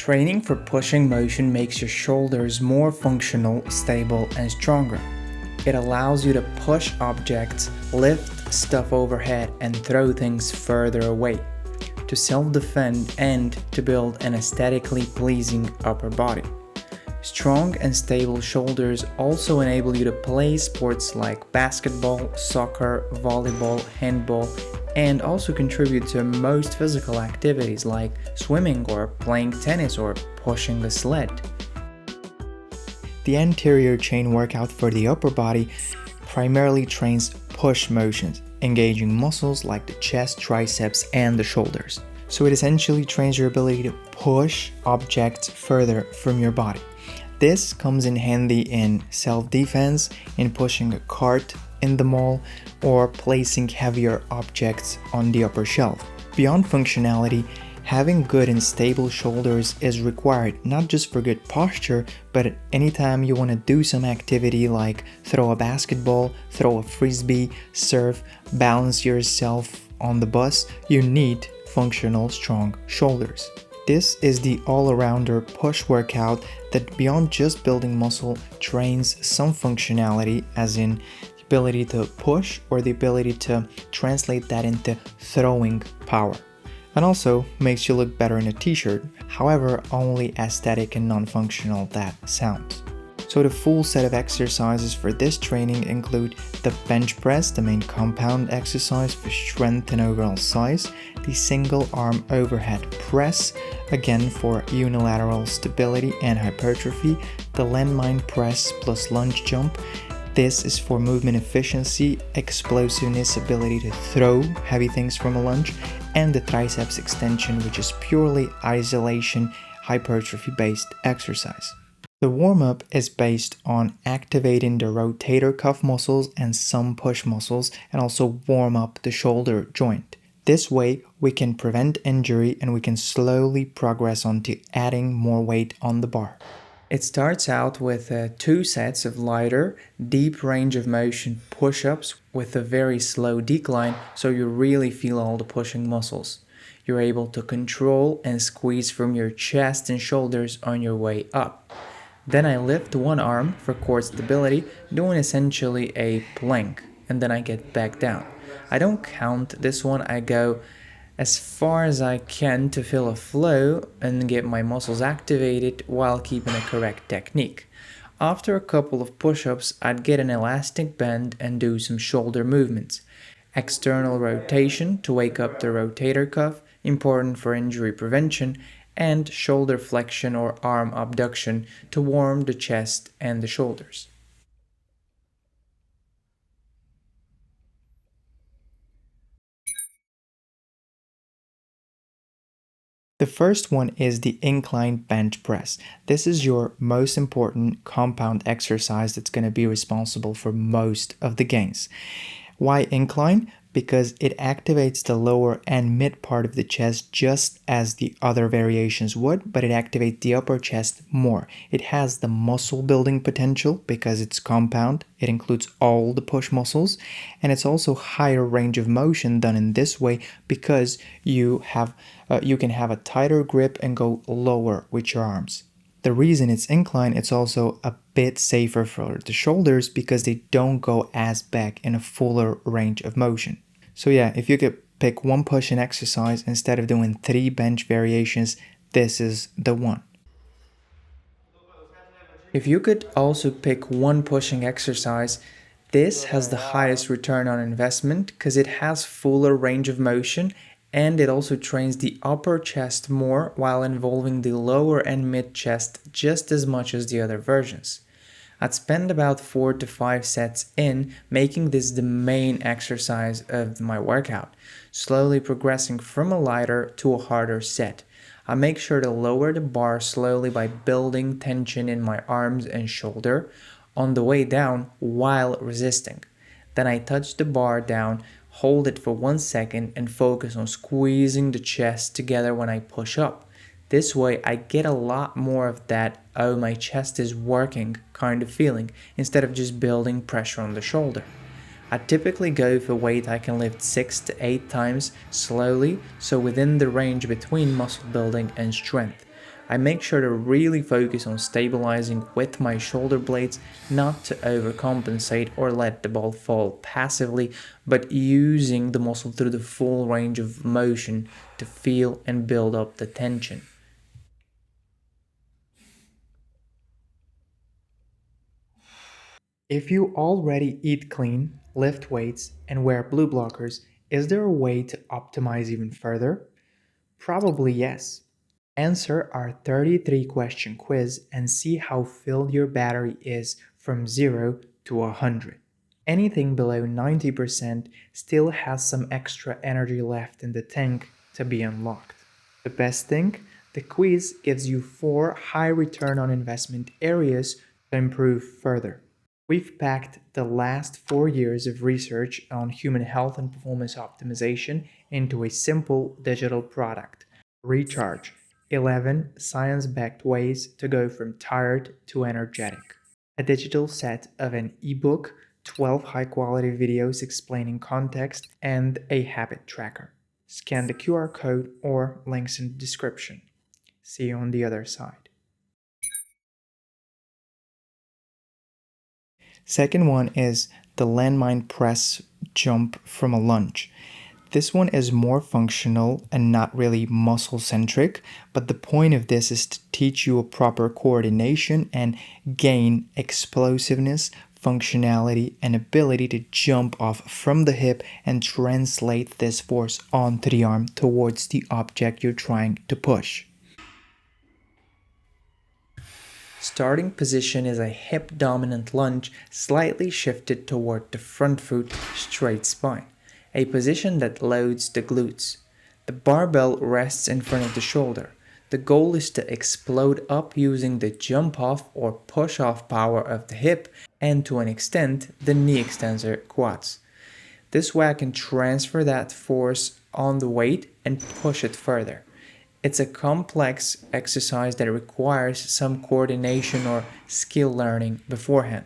Training for pushing motion makes your shoulders more functional, stable, and stronger. It allows you to push objects, lift stuff overhead, and throw things further away, to self-defend and to build an aesthetically pleasing upper body. Strong and stable shoulders also enable you to play sports like basketball, soccer, volleyball, handball, and also contribute to most physical activities like swimming or playing tennis or pushing a sled. The anterior chain workout for the upper body primarily trains push motions, engaging muscles like the chest, triceps, and the shoulders. So it essentially trains your ability to push objects further from your body. This comes in handy in self-defense, in pushing a cart in the mall, or placing heavier objects on the upper shelf. Beyond functionality, having good and stable shoulders is required not just for good posture, but anytime you want to do some activity like throw a basketball, throw a frisbee, surf, balance yourself on the bus, you need functional, strong shoulders. This is the all-arounder push workout that beyond just building muscle trains some functionality, as in the ability to push or the ability to translate that into throwing power. And also makes you look better in a t-shirt, however only aesthetic and non-functional that sounds. So the full set of exercises for this training include the bench press, the main compound exercise for strength and overall size, the single arm overhead press, again for unilateral stability and hypertrophy, the landmine press plus lunge jump. This is for movement efficiency, explosiveness, ability to throw heavy things from a lunge, and the triceps extension, which is purely isolation, hypertrophy-based exercise. The warm-up is based on activating the rotator cuff muscles and some push muscles, and also warm up the shoulder joint. This way, we can prevent injury and we can slowly progress onto adding more weight on the bar. It starts out with 2 sets of lighter, deep range of motion push-ups with a very slow decline, so you really feel all the pushing muscles. You're able to control and squeeze from your chest and shoulders on your way up. Then I lift one arm for core stability, doing essentially a plank, and then I get back down. I don't count this one, I go as far as I can to feel a flow and get my muscles activated while keeping a correct technique. After a couple of push-ups, I'd get an elastic bend and do some shoulder movements. External rotation to wake up the rotator cuff, important for injury prevention, and shoulder flexion or arm abduction to warm the chest and the shoulders. The first one is the incline bench press. This is your most important compound exercise that's going to be responsible for most of the gains. Why incline? Because it activates the lower and mid part of the chest just as the other variations would, but it activates the upper chest more. It has the muscle building potential because it's compound. It includes all the push muscles, and it's also higher range of motion done in this way because you can have a tighter grip and go lower with your arms. The reason it's incline, it's also a bit safer for the shoulders because they don't go as back in a fuller range of motion. So yeah, if you could pick one push-in exercise instead of doing 3 bench variations, this is the one. If you could also pick one pushing exercise, this has the highest return on investment because it has fuller range of motion and it also trains the upper chest more while involving the lower and mid chest just as much as the other versions. I'd spend about 4 to 5 sets in, making this the main exercise of my workout, slowly progressing from a lighter to a harder set. I make sure to lower the bar slowly by building tension in my arms and shoulder on the way down while resisting. Then I touch the bar down, hold it for 1 second and focus on squeezing the chest together when I push up. This way I get a lot more of that, oh my chest is working kind of feeling instead of just building pressure on the shoulder. I typically go for weight I can lift 6 to 8 times slowly, so within the range between muscle building and strength. I make sure to really focus on stabilizing with my shoulder blades, not to overcompensate or let the ball fall passively, but using the muscle through the full range of motion to feel and build up the tension. If you already eat clean, lift weights, and wear blue blockers, is there a way to optimize even further? Probably yes. Answer our 33 question quiz and see how filled your battery is from 0 to 100. Anything below 90% still has some extra energy left in the tank to be unlocked. The best thing? The quiz gives you 4 high return on investment areas to improve further. We've packed the last 4 years of research on human health and performance optimization into a simple digital product. Recharge: 11 science backed ways to go from tired to energetic. A digital set of an ebook, 12 high quality videos explaining context, and a habit tracker. Scan the QR code or links in the description. See you on the other side. Second one is the landmine press jump from a lunge. This one is more functional and not really muscle centric, but the point of this is to teach you a proper coordination and gain explosiveness, functionality, and ability to jump off from the hip and translate this force onto the arm towards the object you're trying to push. Starting position is a hip-dominant lunge slightly shifted toward the front foot, straight spine, a position that loads the glutes. The barbell rests in front of the shoulder. The goal is to explode up using the jump-off or push-off power of the hip and, to an extent, the knee extensor quads. This way I can transfer that force on the weight and push it further. It's a complex exercise that requires some coordination or skill learning beforehand.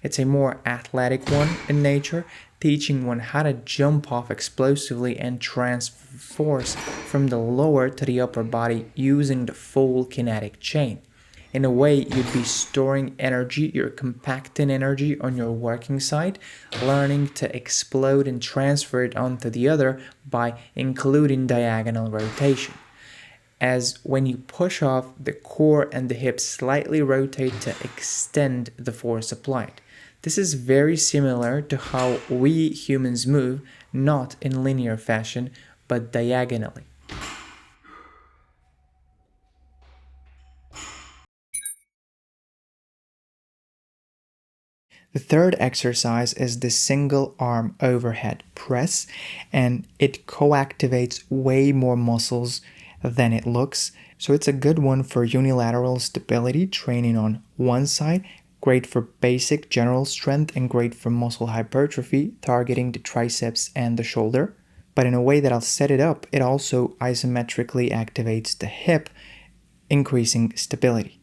It's a more athletic one in nature, teaching one how to jump off explosively and transfer force from the lower to the upper body using the full kinetic chain. In a way, you'd be storing energy, you're compacting energy on your working side, learning to explode and transfer it onto the other by including diagonal rotation. As when you push off, the core and the hips slightly rotate to extend the force applied. This is very similar to how we humans move, not in linear fashion, but diagonally. The third exercise is the single arm overhead press, and it co-activates way more muscles than it looks. So it's a good one for unilateral stability, training on one side, great for basic general strength, and great for muscle hypertrophy, targeting the triceps and the shoulder. But in a way that I'll set it up, it also isometrically activates the hip, increasing stability.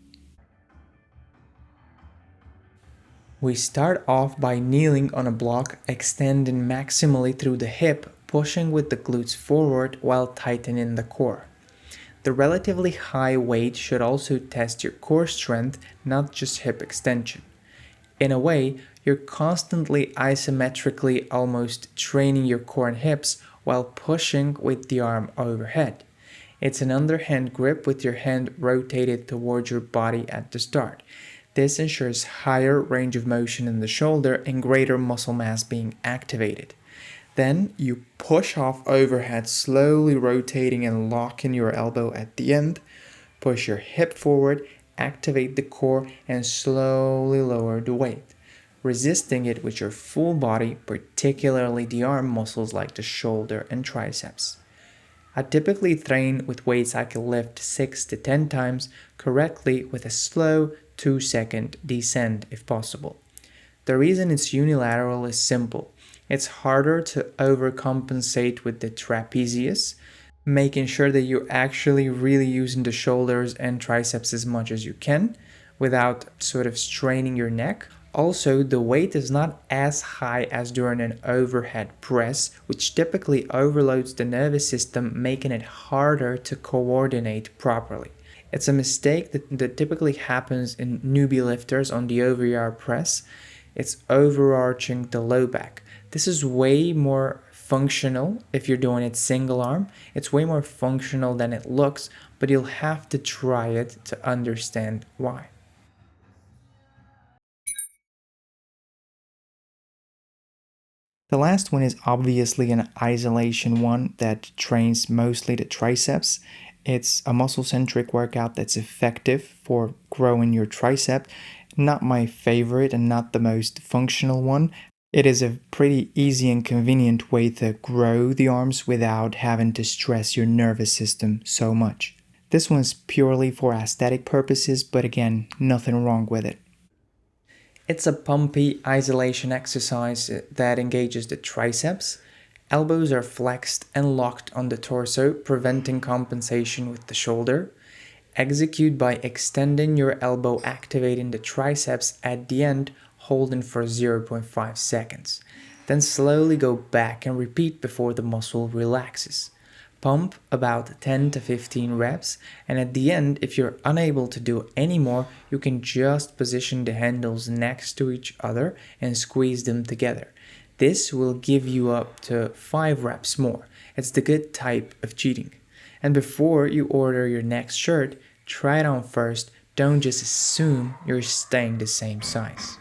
We start off by kneeling on a block, extending maximally through the hip, pushing with the glutes forward while tightening the core. The relatively high weight should also test your core strength, not just hip extension. In a way, you're constantly isometrically almost training your core and hips while pushing with the arm overhead. It's an underhand grip with your hand rotated towards your body at the start. This ensures higher range of motion in the shoulder and greater muscle mass being activated. Then you push off overhead, slowly rotating and locking your elbow at the end. Push your hip forward, activate the core, and slowly lower the weight, resisting it with your full body, particularly the arm muscles like the shoulder and triceps. I typically train with weights I can lift 6 to 10 times correctly with a slow 2-second descent if possible. The reason it's unilateral is simple. It's harder to overcompensate with the trapezius, making sure that you're actually really using the shoulders and triceps as much as you can without sort of straining your neck. Also, the weight is not as high as during an overhead press, which typically overloads the nervous system, making it harder to coordinate properly. It's a mistake that typically happens in newbie lifters on the over press. It's overarching the low back. This is way more functional if you're doing it single arm. It's way more functional than it looks, but you'll have to try it to understand why. The last one is obviously an isolation one that trains mostly the triceps. It's a muscle-centric workout that's effective for growing your tricep. Not my favorite and not the most functional one. It is a pretty easy and convenient way to grow the arms without having to stress your nervous system so much. This one's purely for aesthetic purposes, but again, nothing wrong with it. It's a pumpy isolation exercise that engages the triceps. Elbows are flexed and locked on the torso, preventing compensation with the shoulder. Execute by extending your elbow, activating the triceps at the end, holding for 0.5 seconds. Then slowly go back and repeat before the muscle relaxes. Pump about 10 to 15 reps, and at the end, if you're unable to do any more, you can just position the handles next to each other and squeeze them together. This will give you up to 5 reps more. It's the good type of cheating. And before you order your next shirt, try it on first. Don't just assume you're staying the same size.